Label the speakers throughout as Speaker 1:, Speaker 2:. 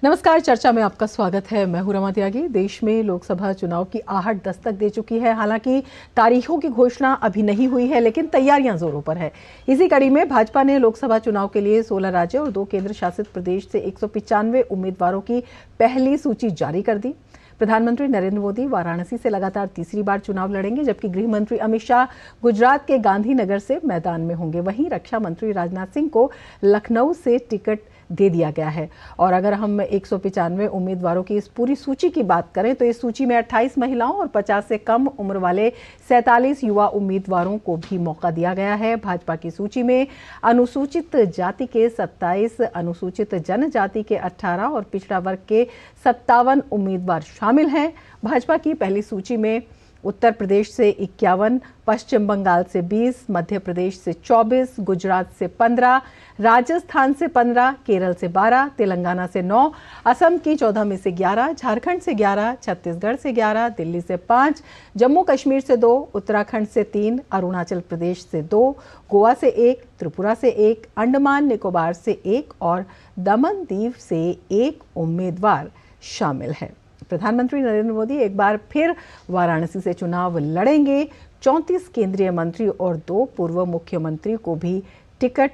Speaker 1: नमस्कार, चर्चा में आपका स्वागत है। मैं हूं रमा त्यागी। देश में लोकसभा चुनाव की आहट दस्तक दे चुकी है। हालांकि तारीखों की घोषणा अभी नहीं हुई है, लेकिन तैयारियां जोरों पर है। इसी कड़ी में भाजपा ने लोकसभा चुनाव के लिए 16 राज्य और 2 केंद्र शासित प्रदेश से 195 उम्मीदवारों की पहली सूची जारी कर दी। प्रधानमंत्री नरेंद्र मोदी वाराणसी से लगातार तीसरी बार चुनाव लड़ेंगे, जबकि गृह मंत्री अमित शाह गुजरात के गांधीनगर से मैदान में होंगे। वहीं रक्षा मंत्री राजनाथ सिंह को लखनऊ से टिकट दे दिया गया है। और अगर हम 195 उम्मीदवारों की इस पूरी सूची की बात करें तो इस सूची में 28 महिलाओं और 50 से कम उम्र वाले 47 युवा उम्मीदवारों को भी मौका दिया गया है। भाजपा की सूची में अनुसूचित जाति के 27, अनुसूचित जनजाति के 18 और पिछड़ा वर्ग के 57 उम्मीदवार शामिल हैं। भाजपा की पहली सूची में उत्तर प्रदेश से 51, पश्चिम बंगाल से 20, मध्य प्रदेश से 24, गुजरात से 15, राजस्थान से 15, केरल से 12, तेलंगाना से 9, असम की 14 में से 11, झारखंड से 11, छत्तीसगढ़ से 11, दिल्ली से 5, जम्मू कश्मीर से 2, उत्तराखंड से 3, अरुणाचल प्रदेश से 2, गोवा से 1, त्रिपुरा से 1, अंडमान निकोबार से 1 और दमन दीव से 1 उम्मीदवार शामिल है। प्रधानमंत्री नरेंद्र मोदी एक बार फिर वाराणसी से चुनाव लड़ेंगे। 34 केंद्रीय मंत्री और 2 पूर्व मुख्यमंत्री को भी टिकट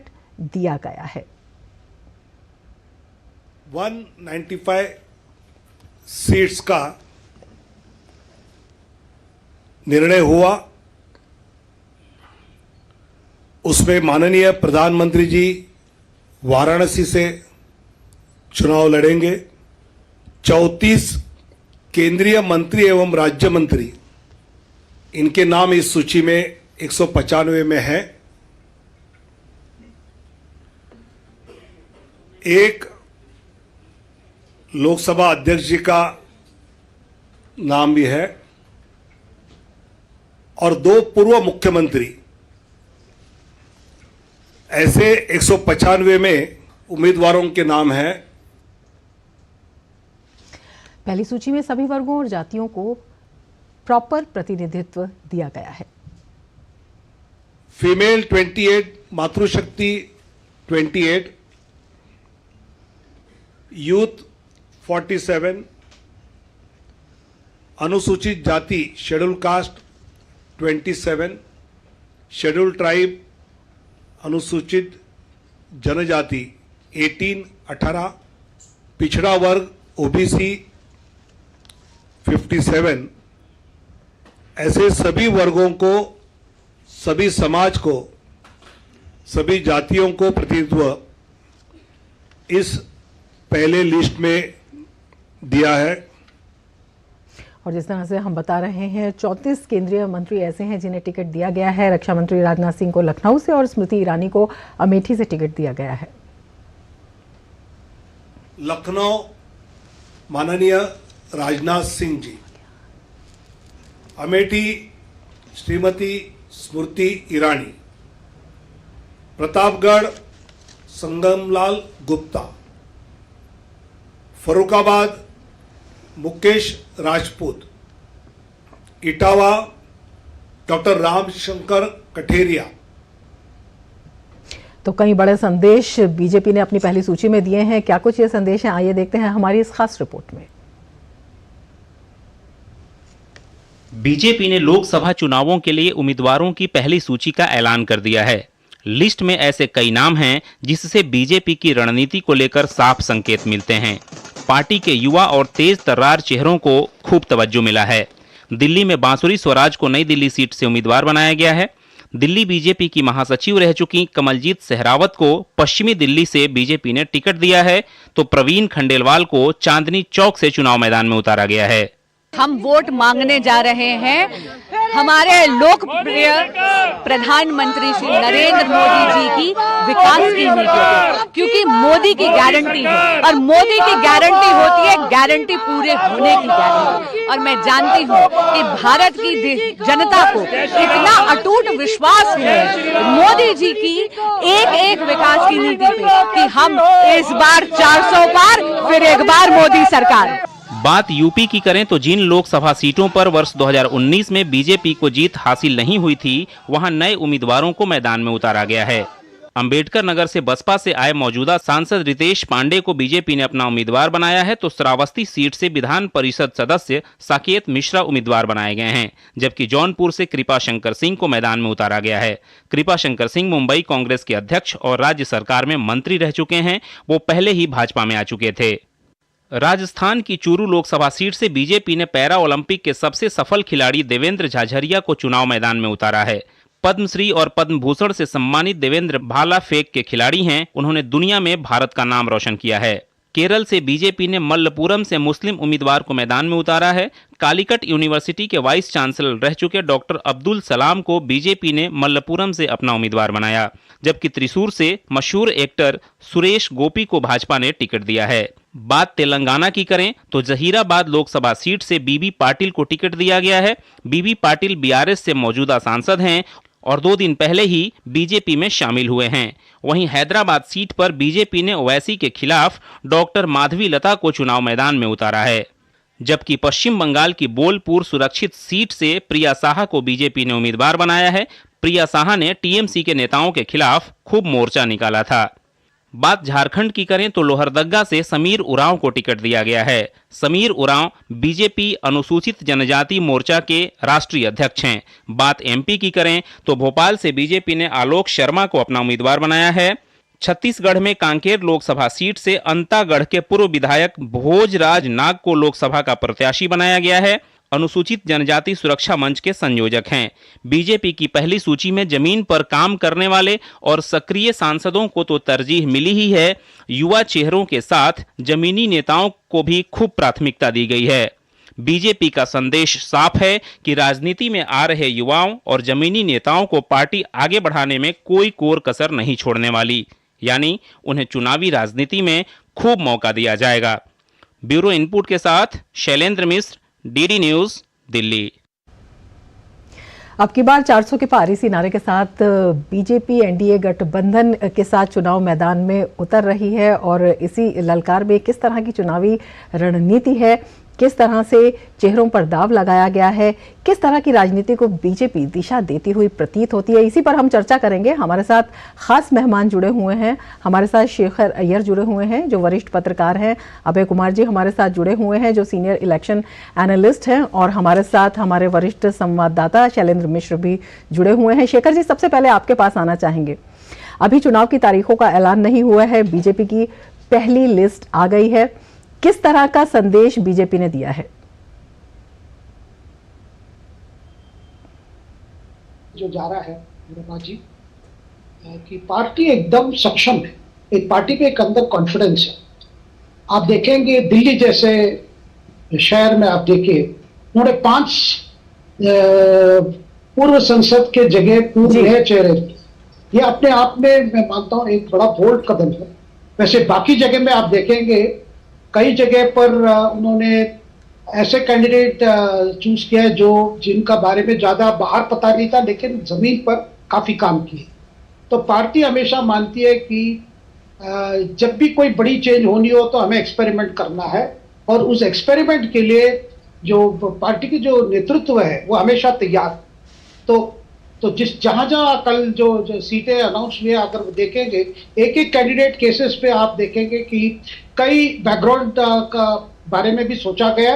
Speaker 1: दिया गया है।
Speaker 2: 195 सीट्स का निर्णय हुआ। उसमें माननीय प्रधानमंत्री जी वाराणसी से चुनाव लड़ेंगे। 34 केंद्रीय मंत्री एवं राज्य मंत्री, इनके नाम इस सूची में 195 में है। एक लोकसभा अध्यक्ष जी का नाम भी है और 2 पूर्व मुख्यमंत्री। ऐसे 195 में उम्मीदवारों के नाम हैं।
Speaker 1: पहली सूची में सभी वर्गों और जातियों को प्रॉपर प्रतिनिधित्व दिया गया है।
Speaker 2: फीमेल 28, मातृशक्ति 28, यूथ 47, अनुसूचित जाति शेड्यूल कास्ट 27, शेड्यूल ट्राइब अनुसूचित जनजाति 18, पिछड़ा वर्ग ओबीसी 57। ऐसे सभी वर्गों को, सभी समाज को, सभी जातियों को प्रतिनिधित्व इस पहले लिस्ट में दिया है।
Speaker 1: और जिस तरह से हम बता रहे हैं, 34 केंद्रीय मंत्री ऐसे हैं जिन्हें टिकट दिया गया है। रक्षा मंत्री राजनाथ सिंह को लखनऊ से और स्मृति ईरानी को अमेठी से टिकट दिया गया है।
Speaker 2: लखनऊ माननीय राजनाथ सिंह जी, अमेठी श्रीमती स्मृति ईरानी, प्रतापगढ़ संगमलाल गुप्ता, फरुखाबाद मुकेश राजपूत, इटावा डॉक्टर रामशंकर कठेरिया। तो
Speaker 1: कई बड़े संदेश बीजेपी ने अपनी पहली सूची में दिए हैं। क्या कुछ ये संदेश हैं, आइए देखते हैं हमारी इस खास रिपोर्ट में।
Speaker 3: बीजेपी ने लोकसभा चुनावों के लिए उम्मीदवारों की पहली सूची का ऐलान कर दिया है। लिस्ट में ऐसे कई नाम हैं जिससे बीजेपी की रणनीति को लेकर साफ संकेत मिलते हैं। पार्टी के युवा और तेज तर्रार चेहरों को खूब तवज्जो मिला है। दिल्ली में बांसुरी स्वराज को नई दिल्ली सीट से उम्मीदवार बनाया गया है। दिल्ली बीजेपी की महासचिव रह चुकी कमलजीत सहरावत को पश्चिमी दिल्ली से बीजेपी ने टिकट दिया है, तो प्रवीण खंडेलवाल को चांदनी चौक से चुनाव मैदान में उतारा गया है।
Speaker 4: हम वोट मांगने जा रहे हैं हमारे लोकप्रिय प्रधानमंत्री श्री नरेंद्र मोदी जी की विकास की नीतियों, क्योंकि मोदी की गारंटी है और मोदी की गारंटी होती है गारंटी पूरे होने की गारंटी। और मैं जानती हूँ कि भारत की जनता को इतना अटूट विश्वास है मोदी जी की एक एक विकास की नीति पे कि हम इस बार 400 पार, फिर एक बार मोदी सरकार।
Speaker 3: बात यूपी की करें तो जिन लोकसभा सीटों पर वर्ष 2019 में बीजेपी को जीत हासिल नहीं हुई थी, वहां नए उम्मीदवारों को मैदान में उतारा गया है। अंबेडकर नगर से बसपा से आए मौजूदा सांसद रितेश पांडे को बीजेपी ने अपना उम्मीदवार बनाया है, तो श्रावस्ती सीट से विधान परिषद सदस्य साकेत मिश्रा उम्मीदवार बनाए गए हैं, जबकि जौनपुर से कृपा शंकर सिंह को मैदान में उतारा गया है। कृपा शंकर सिंह मुंबई कांग्रेस के अध्यक्ष और राज्य सरकार में मंत्री रह चुके हैं। वो पहले ही भाजपा में आ चुके थे। राजस्थान की चूरू लोकसभा सीट से बीजेपी ने पैरा ओलंपिक के सबसे सफल खिलाड़ी देवेंद्र झाझरिया को चुनाव मैदान में उतारा है। पद्मश्री और पद्म भूषण से सम्मानित देवेंद्र भाला फेंक के खिलाड़ी हैं। उन्होंने दुनिया में भारत का नाम रोशन किया है। केरल से बीजेपी ने मल्लपुरम से मुस्लिम उम्मीदवार को मैदान में उतारा है। कालीकट यूनिवर्सिटी के वाइस चांसलर रह चुके डॉक्टर अब्दुल सलाम को बीजेपी ने मल्लपुरम से अपना उम्मीदवार बनाया, जबकि त्रिशूर से मशहूर एक्टर सुरेश गोपी को भाजपा ने टिकट दिया है। बात तेलंगाना की करें तो जहीराबाद लोकसभा सीट से बीबी पाटिल को टिकट दिया गया है। बीबी पाटिल बीआरएस से मौजूदा सांसद हैं और 2 दिन पहले ही बीजेपी में शामिल हुए हैं। वहीं हैदराबाद सीट पर बीजेपी ने ओवैसी के खिलाफ डॉक्टर माधवी लता को चुनाव मैदान में उतारा है, जबकि पश्चिम बंगाल की बोलपुर सुरक्षित सीट से प्रिया साहा को बीजेपी ने उम्मीदवार बनाया है। प्रिया साहा ने टीएमसी के नेताओं के खिलाफ खूब मोर्चा निकाला था। बात झारखंड की करें तो लोहरदग्गा से समीर उरांव को टिकट दिया गया है। समीर उरांव बीजेपी अनुसूचित जनजाति मोर्चा के राष्ट्रीय अध्यक्ष हैं। बात एमपी की करें तो भोपाल से बीजेपी ने आलोक शर्मा को अपना उम्मीदवार बनाया है। छत्तीसगढ़ में कांकेर लोकसभा सीट से अंतागढ़ के पूर्व विधायक भोजराज नाग को लोकसभा का प्रत्याशी बनाया गया है। अनुसूचित जनजाति सुरक्षा मंच के संयोजक हैं। बीजेपी की पहली सूची में जमीन पर काम करने वाले और सक्रिय सांसदों को तो तरजीह मिली ही है, युवा चेहरों के साथ जमीनी नेताओं को भी खूब प्राथमिकता दी गई है। बीजेपी का संदेश साफ है कि राजनीति में आ रहे युवाओं और जमीनी नेताओं को पार्टी आगे बढ़ाने में कोई कोर कसर नहीं छोड़ने वाली, यानी उन्हें चुनावी राजनीति में खूब मौका दिया जाएगा। ब्यूरो इनपुट के साथ शैलेंद्र मिश्र, डीडी न्यूज, दिल्ली।
Speaker 1: अब की बार 400 के पार इसी नारे के साथ बीजेपी एनडीए गठबंधन के साथ चुनाव मैदान में उतर रही है और इसी ललकार में किस तरह की चुनावी रणनीति है, किस तरह से चेहरों पर दाव लगाया गया है, किस तरह की राजनीति को बीजेपी दिशा देती हुई प्रतीत होती है, इसी पर हम चर्चा करेंगे। हमारे साथ खास मेहमान जुड़े हुए हैं। हमारे साथ शेखर अय्यर जुड़े हुए हैं जो वरिष्ठ पत्रकार हैं। अभय कुमार जी हमारे साथ जुड़े हुए हैं जो सीनियर इलेक्शन एनालिस्ट हैं और हमारे साथ हमारे वरिष्ठ संवाददाता शैलेंद्र मिश्र भी जुड़े हुए हैं। शेखर जी, सबसे पहले आपके पास आना चाहेंगे। अभी चुनाव की तारीखों का ऐलान नहीं हुआ है, बीजेपी की पहली लिस्ट आ गई है। किस तरह का संदेश बीजेपी ने दिया है?
Speaker 5: जो जा रहा है रमा जी कि पार्टी एकदम सक्षम है, एक पार्टी पे एक अंदर कॉन्फिडेंस है। आप देखेंगे दिल्ली जैसे शहर में आप देखिए उन्होंने 5 पूर्व संसद के जगह पूर्व नए चेहरे, ये अपने आप में मैं मानता हूं एक बड़ा बोल्ड कदम है। वैसे बाकी जगह में आप देखेंगे कई जगह पर उन्होंने ऐसे कैंडिडेट चूज किया है जो जिनका बारे में ज्यादा बाहर पता नहीं था लेकिन जमीन पर काफी काम किए। तो पार्टी हमेशा मानती है कि जब भी कोई बड़ी चेंज होनी हो तो हमें एक्सपेरिमेंट करना है और उस एक्सपेरिमेंट के लिए जो पार्टी की जो नेतृत्व है वो हमेशा तैयार। तो जहां कल जो सीटें अनाउंस हुई अगर देखेंगे एक एक कैंडिडेट केसेस पे आप देखेंगे कि कई बैकग्राउंड का बारे में भी सोचा गया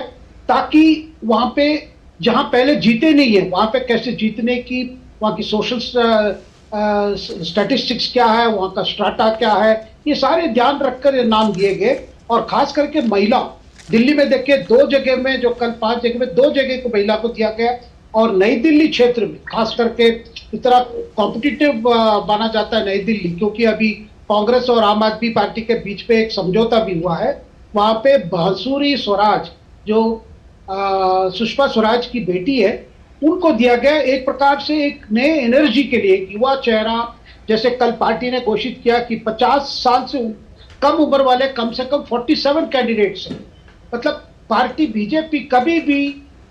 Speaker 5: ताकि वहां पे जहां पहले जीते नहीं है वहां पे कैसे जीतने की, वहां की सोशल स्टैटिस्टिक्स क्या है, वहां का स्ट्राटा क्या है, ये सारे ध्यान रखकर ये नाम दिए गए। और खास करके महिला, दिल्ली में देखिए 2 जगह में जो कल 5 जगह में 2 जगह को महिला को दिया गया और नई दिल्ली क्षेत्र में खास करके इतना कॉम्पिटिटिव माना जाता है नई दिल्ली क्योंकि अभी कांग्रेस और आम आदमी पार्टी के बीच पे एक समझौता भी हुआ है। वहां पे बांसुरी स्वराज जो सुषमा स्वराज की बेटी है उनको दिया गया एक प्रकार से एक नए एनर्जी के लिए, एक युवा चेहरा। जैसे कल पार्टी ने घोषित किया कि 50 साल से कम उम्र वाले कम से कम 47 कैंडिडेट्स हैं। मतलब पार्टी बीजेपी कभी भी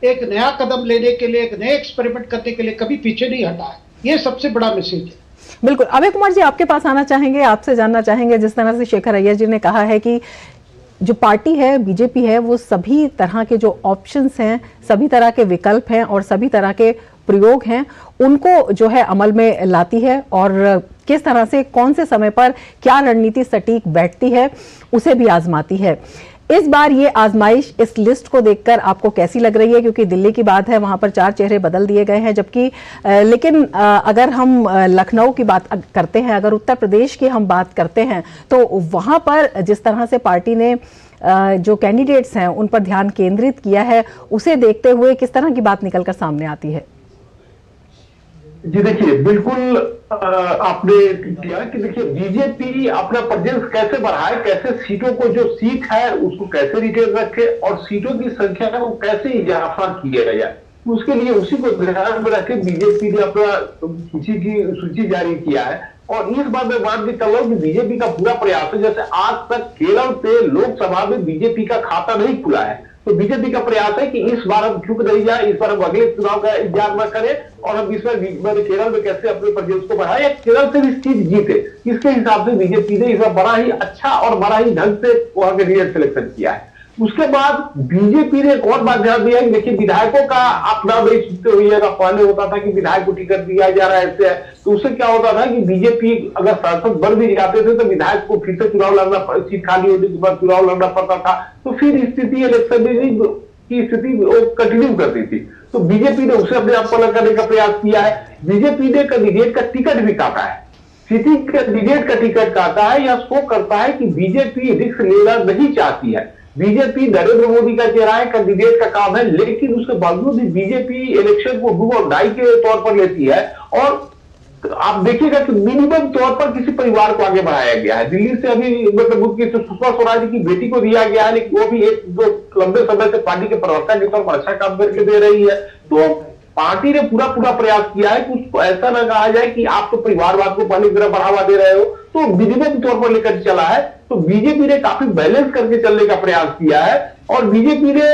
Speaker 5: एक नया कदम लेने के लिए, एक नए एक्सपेरिमेंट करने के लिए कभी पीछे नहीं हटा है। ये सबसे बड़ा मैसेज है।
Speaker 1: बिल्कुल। अभय कुमार जी आपके पास आना चाहेंगे, आपसे जानना चाहेंगे जिस तरह से शेखर अय्यर जी ने कहा है कि जो पार्टी है बीजेपी है वो सभी तरह के जो ऑप्शंस हैं, सभी तरह के विकल्प हैं और सभी तरह के प्रयोग हैं उनको जो है अमल में लाती है और किस तरह से कौन से समय पर क्या रणनीति सटीक बैठती है उसे भी आजमाती है। इस बार ये आजमाइश इस लिस्ट को देखकर आपको कैसी लग रही है? क्योंकि दिल्ली की बात है, वहां पर 4 चेहरे बदल दिए गए हैं, जबकि लेकिन अगर हम लखनऊ की बात करते हैं, अगर उत्तर प्रदेश की हम बात करते हैं, तो वहां पर जिस तरह से पार्टी ने जो कैंडिडेट्स हैं उन पर ध्यान केंद्रित किया है, उसे देखते हुए किस तरह की बात निकलकर सामने आती है?
Speaker 6: जी देखिए, बिल्कुल आपने किया कि देखिए बीजेपी अपना प्रेजेंस कैसे बढ़ाए, कैसे सीटों को, जो सीट है उसको कैसे रिटेन रखे और सीटों की संख्या को कैसे इजाफा किया जाए, उसके लिए उसी को ध्यान में रखे बीजेपी ने अपना सूची जारी किया है। और इस बात में बात भी कर रहा हूं कि बीजेपी का पूरा प्रयास है, जैसे आज तक केरल पे लोकसभा में बीजेपी का खाता नहीं खुला है, तो बीजेपी का प्रयास है कि इस बार हम चूक नहीं जाए, इस बार हम अगले चुनाव का इंतजार न करें और हम इस बार केरल में कैसे अपने प्रेजेंस को बढ़ाए या केरल से भी सीट जीते, इसके हिसाब से बीजेपी ने इस बार बड़ा ही अच्छा और बड़ा ही ढंग से वहां के लीडर सिलेक्शन किया है। उसके बाद बीजेपी ने एक और बात ध्यान दिया कि देखिए विधायकों का आप नाम नहीं सुनते हुए, पहले होता था कि विधायक को टिकट दिया जा रहा है ऐसे है, तो उससे क्या होता था कि बीजेपी अगर सांसद बन भी जाते थे तो विधायक को फिर से चुनाव लड़ना, सीट खाली होने के बाद चुनाव लड़ना पड़ता था, तो फिर स्थिति इलेक्शन की स्थिति वो कंटिन्यू करती थी। तो बीजेपी ने उसे अपने आप को अलग करने का प्रयास किया है। बीजेपी ने कैंडिडेट का टिकट भी काटा है, सिटी कैंडिडेट का टिकट काटा है, यह शो करता है कि बीजेपी रिस्क लेना नहीं चाहती है। बीजेपी नरेंद्र मोदी का चेहरा है, कैंडिडेट का काम है, लेकिन उसके बावजूद भी बीजेपी इलेक्शन को डू और डाई के तौर पर लेती है। और आप देखिएगा कि मिनिमम तौर पर किसी परिवार को आगे बढ़ाया गया है। दिल्ली से अभी मतलब सुषमा स्वराज की बेटी को दिया गया है, लेकिन वो भी एक जो लंबे समय से पार्टी के प्रवक्ता के तौर पर अच्छा काम करके दे रही है। तो पार्टी ने पूरा प्रयास किया है कि उसको ऐसा न कहा जाए कि आप तो परिवारवाद को पहले की तरह बढ़ावा दे रहे हो, तो मिनिमम तौर पर लेकर चला है। तो बीजेपी ने काफी बैलेंस करके चलने का प्रयास किया है और बीजेपी ने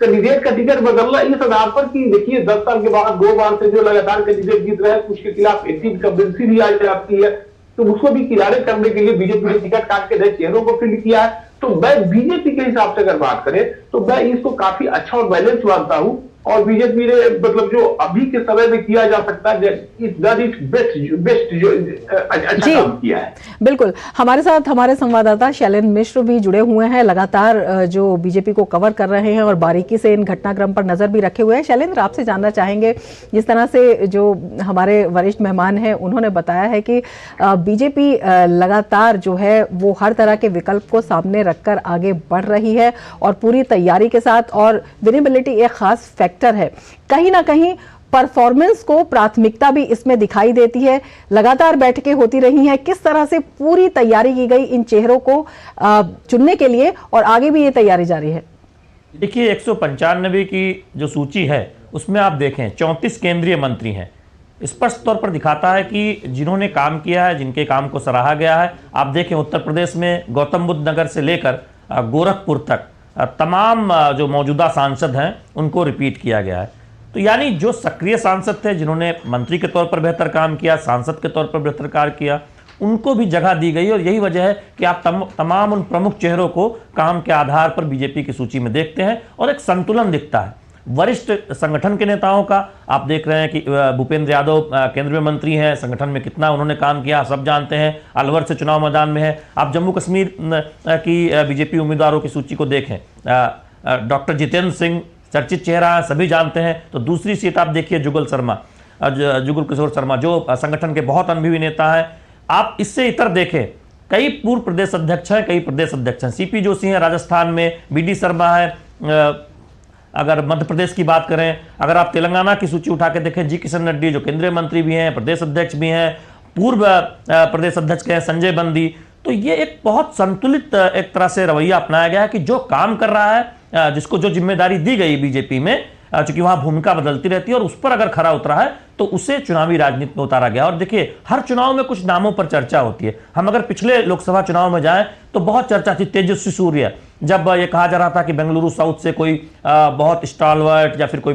Speaker 6: कैंडिडेट का टिकट बदलना इस आधार पर कि देखिए 10 साल के बाद 2 बार से जो लगातार कैंडिडेट जीत रहे हैं, उसके खिलाफ एंटी इनकम्बेंसी भी आ जाती है, तो उसको भी किनारे करने के लिए बीजेपी ने टिकट काट के नए चेहरों को फिल किया है। तो मैं बीजेपी के हिसाब से अगर बात करें तो मैं इसको काफी अच्छा और बैलेंस मानता हूं और बीजेपी ने मतलब जो अभी के समय में किया जा सकता है बेस्ट जो अच्छा काम किया है।
Speaker 1: बिल्कुल, हमारे साथ हमारे संवाददाता शैलेंद्र मिश्र भी जुड़े हुए हैं, लगातार जो बीजेपी को कवर कर रहे हैं और बारीकी से इन घटनाक्रम पर नजर भी रखे हुए हैं। शैलेंद्र, आपसे जानना चाहेंगे, जिस तरह से जो हमारे वरिष्ठ मेहमान हैं उन्होंने बताया है कि बीजेपी लगातार जो है वो हर तरह के विकल्प को सामने रखकर आगे बढ़ रही है और पूरी तैयारी के साथ, और विनेबिलिटी एक खास फैक्टर है, कहीं ना कहीं परफॉर्मेंस को प्राथमिकता भी इसमें दिखाई देती है। लगातार बैठकें होती रही हैं, किस तरह से पूरी तैयारी की गई इन चेहरों को चुनने के लिए और आगे भी ये तैयारी जारी है?
Speaker 7: देखिए 195 की जो सूची है उसमें आप देखें 34 केंद्रीय मंत्री हैं। स्पष्ट तौर पर दिखाता है कि जिन्होंने काम किया है, जिनके काम को सराहा गया है। आप देखें उत्तर प्रदेश में गौतम बुद्ध नगर से लेकर गोरखपुर तक तमाम जो मौजूदा सांसद हैं उनको रिपीट किया गया है। तो यानी जो सक्रिय सांसद थे, जिन्होंने मंत्री के तौर पर बेहतर काम किया, सांसद के तौर पर बेहतर कार्य किया, उनको भी जगह दी गई। और यही वजह है कि आप तमाम उन प्रमुख चेहरों को काम के आधार पर बीजेपी की सूची में देखते हैं और एक संतुलन दिखता है। वरिष्ठ संगठन के नेताओं का आप देख रहे हैं कि भूपेंद्र यादव केंद्रीय मंत्री हैं, संगठन में कितना उन्होंने काम किया सब जानते हैं, अलवर से चुनाव मैदान में है। आप जम्मू कश्मीर की बीजेपी उम्मीदवारों की सूची को देखें, डॉक्टर जितेंद्र सिंह चर्चित चेहरा है, सभी जानते हैं। तो दूसरी सीट आप देखिए जुगल किशोर शर्मा जो संगठन के बहुत अनुभवी नेता हैं। आप इससे इतर देखें, कई पूर्व प्रदेश अध्यक्ष हैं, कई प्रदेश अध्यक्ष हैं। सीपी जोशी हैं राजस्थान में, बीडी शर्मा है अगर मध्य प्रदेश की बात करें, अगर आप तेलंगाना की सूची उठा के देखें, जी किशन रेड्डी जो केंद्रीय मंत्री भी हैं, प्रदेश अध्यक्ष भी हैं, पूर्व प्रदेश अध्यक्ष के हैं संजय बंदी। तो ये एक बहुत संतुलित एक तरह से रवैया अपनाया गया है कि जो काम कर रहा है, जिसको जो जिम्मेदारी दी गई बीजेपी में, चूंकि वहां भूमिका बदलती रहती है और उस पर अगर खरा उतरा है तो उसे चुनावी राजनीति में उतारा गया। और देखिए, हर चुनाव में कुछ नामों पर चर्चा होती है। हम अगर पिछले लोकसभा चुनाव में जाएं तो बहुत चर्चा थी तेजस्वी सूर्य, जब ये कहा जा रहा था कि बेंगलुरु साउथ से कोई बहुत स्टालवर्ट या फिर कोई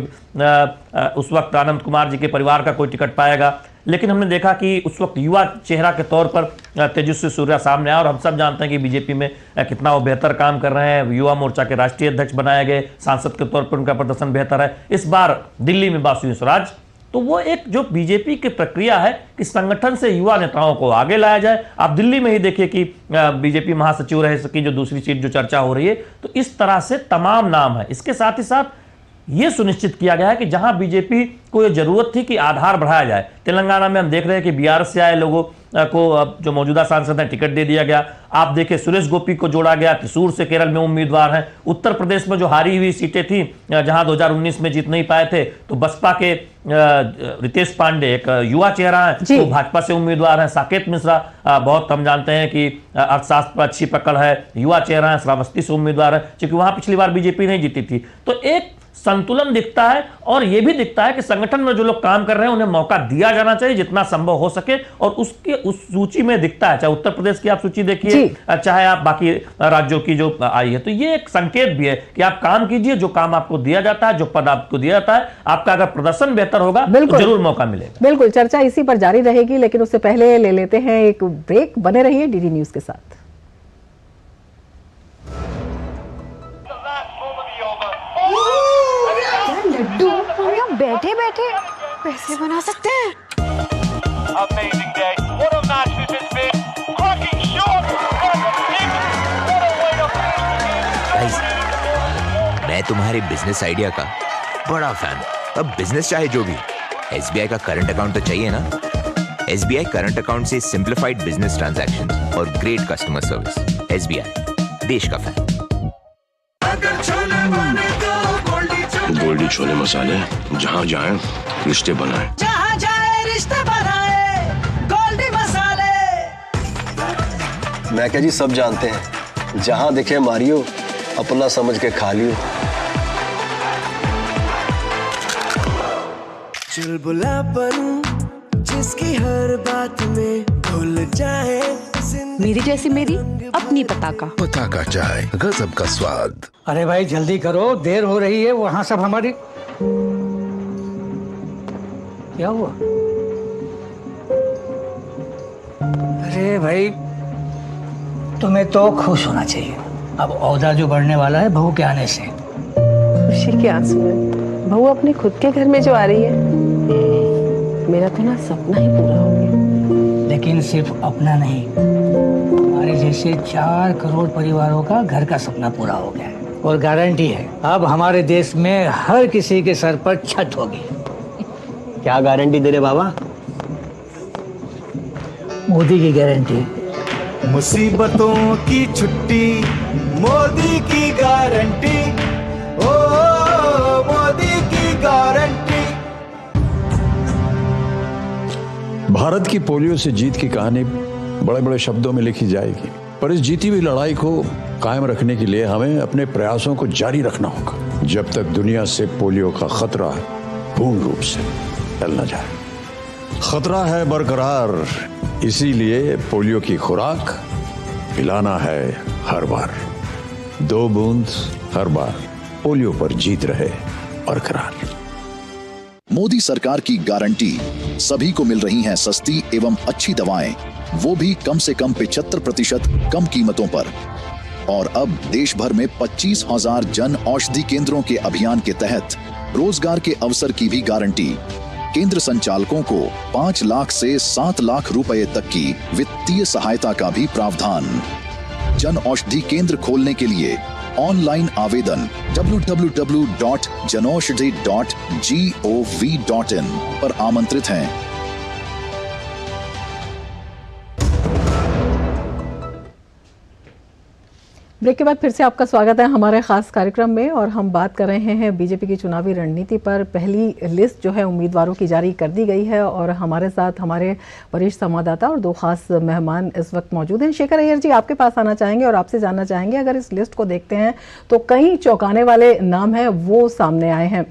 Speaker 7: उस वक्त आनंद कुमार जी के परिवार का कोई टिकट पाएगा, लेकिन हमने देखा कि उस वक्त युवा चेहरा के तौर पर तेजस्वी सूर्या सामने आया। और हम सब जानते हैं कि बीजेपी में कितना वो बेहतर काम कर रहे हैं। युवा मोर्चा के राष्ट्रीय अध्यक्ष बनाए गए, सांसद के तौर पर उनका प्रदर्शन बेहतर है। इस बार दिल्ली में बासुई स्वराज, तो वो एक जो बीजेपी की प्रक्रिया है कि संगठन से युवा नेताओं को आगे लाया जाए। आप दिल्ली में ही देखिए कि बीजेपी महासचिव रह सकी, जो दूसरी सीट जो चर्चा हो रही है, तो इस तरह से तमाम नाम है। इसके साथ ही साथ ये सुनिश्चित किया गया है कि जहां बीजेपी को ये जरूरत थी कि आधार बढ़ाया जाए, तेलंगाना में हम देख रहे हैं कि बिहार से आए लोगों को जो मौजूदा सांसद हैं टिकट दे दिया गया। आप देखिए सुरेश गोपी को जोड़ा गया, त्रिशूर से केरल में उम्मीदवार हैं। उत्तर प्रदेश में जो हारी हुई सीटें थी, जहां 2019 में जीत नहीं पाए थे, तो बसपा के रितेश पांडे एक युवा चेहरा है, तो भाजपा से उम्मीदवार हैं। साकेत मिश्रा बहुत हम जानते हैं कि अर्थशास्त्र पर अच्छी पकड़ है, युवा चेहरा है, श्रावस्ती से उम्मीदवार है, क्योंकि वहां पिछली बार बीजेपी नहीं जीती थी। तो एक संतुलन दिखता है और यह भी दिखता है कि संगठन में जो लोग काम कर रहे हैं उन्हें मौका दिया जाना चाहिए जितना संभव हो सके। और उसके उस सूची में दिखता है, चाहे उत्तर प्रदेश की आप सूची देखिए, चाहे आप बाकी राज्यों की जो आई है, तो ये एक संकेत भी है कि आप काम कीजिए, जो काम आपको दिया जाता है, जो पद आपको दिया जाता है, आपका अगर प्रदर्शन बेहतर होगा तो जरूर मौका मिलेगा।
Speaker 1: बिल्कुल, चर्चा इसी पर जारी रहेगी, लेकिन उससे पहले ले लेते हैं एक ब्रेक। बने रहिए डीडी न्यूज के साथ।
Speaker 8: लड्डू हम यहाँ बैठे बैठे पैसे बना सकते हैं।
Speaker 9: मैं तुम्हारे बिजनेस आइडिया का बड़ा फैन हूं। अब बिजनेस चाहे जो भी, SBI का करंट अकाउंट तो चाहिए ना। SBI करंट अकाउंट से सिंप्लीफाइड बिजनेस ट्रांजैक्शंस और ग्रेट कस्टमर सर्विस। SBI देश का फैन।
Speaker 10: गोल्डी छोले मसाले, जहाँ जाए रिश्ते बनाए,
Speaker 11: जहाँ जाए रिश्ते बनाए, गोल्डी मसाले।
Speaker 12: मैं क्या जी, सब जानते हैं, जहाँ दिखे मारियो, अपना समझ के खा लियो।
Speaker 11: चुलबुलापन जिसकी हर बात में भूल जाए,
Speaker 8: मेरी जैसी मेरी अपनी पताका
Speaker 13: चाय, गजब का स्वाद।
Speaker 14: अरे भाई जल्दी करो, देर हो रही है। वहाँ सब हमारी क्या हुआ? अरे भाई तुम्हें तो खुश होना चाहिए, अब औदा जो बढ़ने वाला है बहू के आने से।
Speaker 15: खुशी के आंसू है, बहू अपने खुद के घर में जो आ रही है, मेरा तो ना सपना ही पूरा हो गया।
Speaker 14: लेकिन सिर्फ अपना नहीं, हमारे जैसे 4 करोड़ परिवारों का घर का सपना पूरा हो गया है। और गारंटी है, अब हमारे देश में हर किसी के सर पर छत होगी।
Speaker 12: क्या गारंटी दे रहे बाबा?
Speaker 14: मोदी की गारंटी।
Speaker 11: मुसीबतों की छुट्टी, मोदी की गारंटी। ओ मोदी की गारंटी।
Speaker 13: भारत की पोलियो से जीत की कहानी बड़े बड़े शब्दों में लिखी जाएगी, पर इस जीती हुई लड़ाई को कायम रखने के लिए हमें अपने प्रयासों को जारी रखना होगा, जब तक दुनिया से पोलियो का खतरा पूर्ण रूप से टल न जाए। खतरा है बरकरार, इसीलिए पोलियो की खुराक पिलाना है हर बार। 2 बूंद हर बार, पोलियो पर जीत रहे बरकरार।
Speaker 16: मोदी सरकार की गारंटी, सभी को मिल रही हैं सस्ती एवं अच्छी दवाएं, वो भी कम से कम 75% कम कीमतों पर। और अब देश भर में 25,000 जन औषधि केंद्रों के अभियान के तहत रोजगार के अवसर की भी गारंटी। केंद्र संचालकों को 5 लाख से 7 लाख रुपए तक की वित्तीय सहायता का भी प्रावधान। जन औषधि केंद्र खोलने के लिए ऑनलाइन आवेदन www.janaushadhi.gov.in पर आमंत्रित हैं।
Speaker 1: ब्रेक के बाद फिर से आपका स्वागत है हमारे खास कार्यक्रम में, और हम बात कर रहे हैं बीजेपी की चुनावी रणनीति पर। पहली लिस्ट जो है उम्मीदवारों की जारी कर दी गई है, और हमारे साथ हमारे वरिष्ठ संवाददाता और 2 खास मेहमान इस वक्त मौजूद हैं। शेखर अय्यर जी, आपके पास आना चाहेंगे और आपसे जानना चाहेंगे, अगर इस लिस्ट को देखते हैं तो कई चौंकाने वाले नाम हैं वो सामने आए हैं।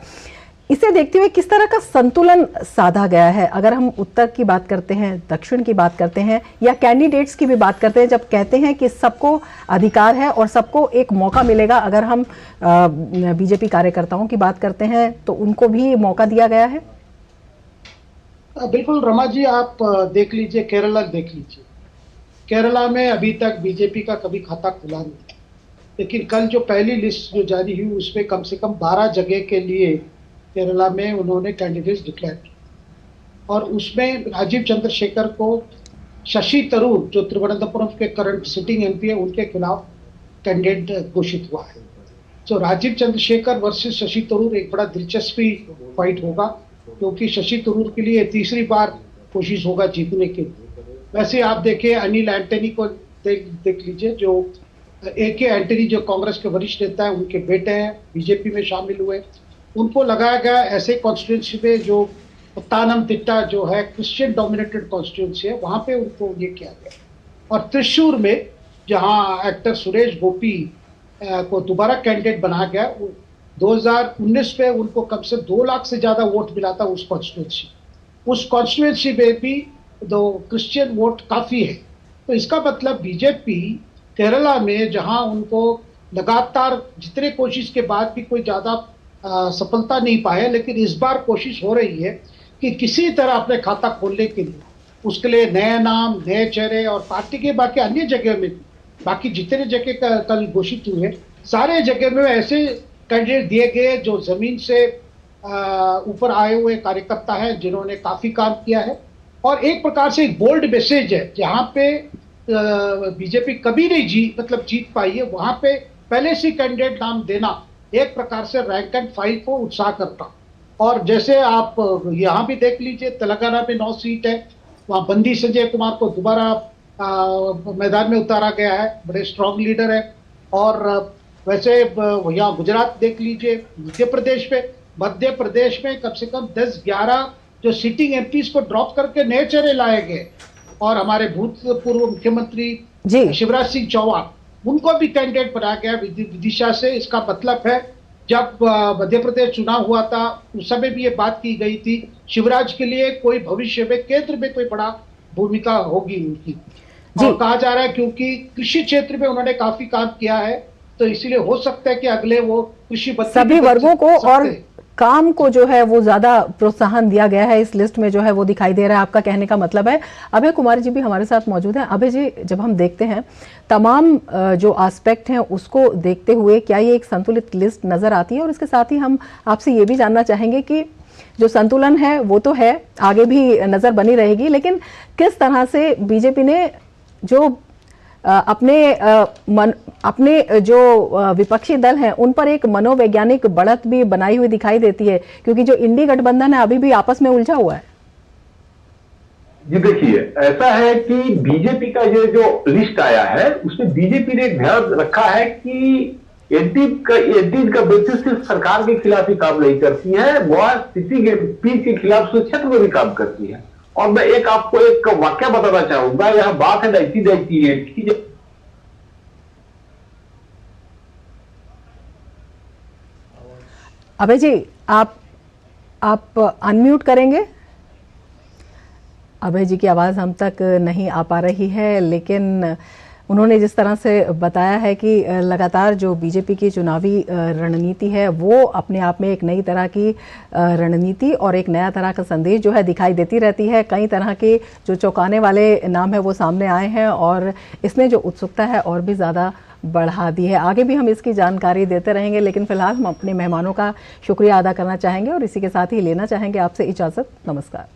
Speaker 1: इसे देखते हुए किस तरह का संतुलन साधा गया है? अगर हम उत्तर की बात करते हैं, दक्षिण की बात करते हैं, या कैंडिडेट्स की भी बात करते हैं, जब कहते हैं कि सबको अधिकार है और सबको एक मौका मिलेगा, अगर हम बीजेपी कार्यकर्ताओं की बात करते हैं तो उनको भी मौका दिया गया है?
Speaker 5: बिल्कुल रमा जी, आप देख लीजिए, केरला देख लीजिए। केरला में अभी तक बीजेपी का कभी खाता खुला नहीं, लेकिन कल जो पहली लिस्ट जो जारी हुई उसमें कम से कम 12 जगह के लिए केरला में उन्होंने कैंडिडेट्स डिक्लेयर किए, और उसमें राजीव चंद्रशेखर को शशि तरूर जो तिरुवनंतपुरम के करंट सिटिंग एमपी है उनके खिलाफ कैंडिडेट घोषित हुआ है। तो राजीव चंद्रशेखर वर्सेस शशि तरूर एक बड़ा दिलचस्पी फाइट होगा, क्योंकि शशि तरूर के लिए तीसरी बार कोशिश होगा जीतने के लिए। वैसे आप देखिए अनिल एंटनी को देख लीजिए, जो AK एंटनी जो कांग्रेस के वरिष्ठ नेता है, उनके बेटे हैं, बीजेपी में शामिल हुए, उनको लगाया गया ऐसे कॉन्स्टिट्यूंसी में जो पत्तानमथिट्टा जो है क्रिश्चियन डोमिनेटेड कॉन्स्टिट्यूंसी है, वहां पे उनको ये किया गया। और त्रिशूर में जहां एक्टर सुरेश गोपी को दोबारा कैंडिडेट बनाया गया, 2019 में उनको कम से 2 लाख से ज्यादा वोट मिला था उस कॉन्स्टिट्यूंसी में भी दो क्रिश्चियन वोट काफी है। तो इसका मतलब बीजेपी केरला में जहां उनको लगातार जितने कोशिश के बाद भी कोई ज्यादा सफलता नहीं पाए, लेकिन इस बार कोशिश हो रही है कि किसी तरह अपने खाता खोलने के लिए उसके लिए नए नाम, नए चेहरे, और पार्टी के बाकी अन्य जगह में भी, बाकी जितने जगह कल घोषित हुए सारे जगह में ऐसे कैंडिडेट दिए गए जो जमीन से ऊपर आए हुए कार्यकर्ता हैं, जिन्होंने काफी काम किया है। और एक प्रकार से एक बोल्ड मैसेज है, जहाँ पे बीजेपी कभी नहीं जीत पाई है, वहां पे पहले से कैंडिडेट नाम देना एक प्रकार से रैंक एंड फाइल को उत्साह करता। और जैसे आप यहाँ भी देख लीजिए, तेलंगाना में 9 सीट है, वहाँ बंदी संजय कुमार को दोबारा मैदान में उतारा गया है, बड़े स्ट्रॉन्ग लीडर है। और वैसे यहाँ गुजरात देख लीजिए, मध्य प्रदेश में कम से कम 10-11 जो सिटिंग एमपीज को ड्रॉप करके नए चेहरे लाए गए, और हमारे भूतपूर्व मुख्यमंत्री शिवराज सिंह चौहान, उनको भी कैंडिडेट बनाया गया विदिशा से। इसका मतलब है जब मध्य प्रदेश चुनाव हुआ था उस समय भी ये बात की गई थी, शिवराज के लिए कोई भविष्य में केंद्र में कोई बड़ा भूमिका होगी उनकी। और कहा जा रहा है क्योंकि कृषि क्षेत्र में उन्होंने काफी काम किया है, तो इसलिए हो सकता है कि अगले वो कृषि
Speaker 1: सभी वर्गों को और काम को जो है वो ज्यादा प्रोत्साहन दिया गया है इस लिस्ट में, जो है वो दिखाई दे रहा है, आपका कहने का मतलब है। अभय कुमार जी भी हमारे साथ मौजूद हैं। अभय जी, जब हम देखते हैं तमाम जो एस्पेक्ट हैं उसको देखते हुए, क्या ये एक संतुलित लिस्ट नजर आती है? और इसके साथ ही हम आपसे ये भी जानना चाहेंगे कि जो संतुलन है वो तो है, आगे भी नजर बनी रहेगी, लेकिन किस तरह से बीजेपी ने जो अपने जो विपक्षी दल हैं उन पर एक मनोवैज्ञानिक बढ़त भी बनाई हुई दिखाई देती है, क्योंकि जो इंडी गठबंधन है अभी भी आपस में उलझा हुआ है।
Speaker 6: जी देखिए, ऐसा है कि बीजेपी का ये जो लिस्ट आया है उसमें बीजेपी ने ध्यान रखा है कि एंटी का बेसिस सिर्फ सरकार के खिलाफ ही काम नहीं करती है, वह सिटिंग एमपी के खिलाफ क्षेत्र में भी काम करती है। और मैं आपको एक वाक्य बताना चाहूंगा, यहाँ बात है 1998 की।
Speaker 1: अभय जी, आप अनम्यूट करेंगे? अभय जी की आवाज़ हम तक नहीं आ पा रही है, लेकिन उन्होंने जिस तरह से बताया है कि लगातार जो बीजेपी की चुनावी रणनीति है वो अपने आप में एक नई तरह की रणनीति और एक नया तरह का संदेश जो है दिखाई देती रहती है। कई तरह के जो चौंकाने वाले नाम है वो सामने आए हैं और इसने जो उत्सुकता है और भी ज़्यादा बढ़ा दी है। आगे भी हम इसकी जानकारी देते रहेंगे, लेकिन फिलहाल हम अपने मेहमानों का शुक्रिया अदा करना चाहेंगे और इसी के साथ ही लेना चाहेंगे आपसे इजाज़त। नमस्कार।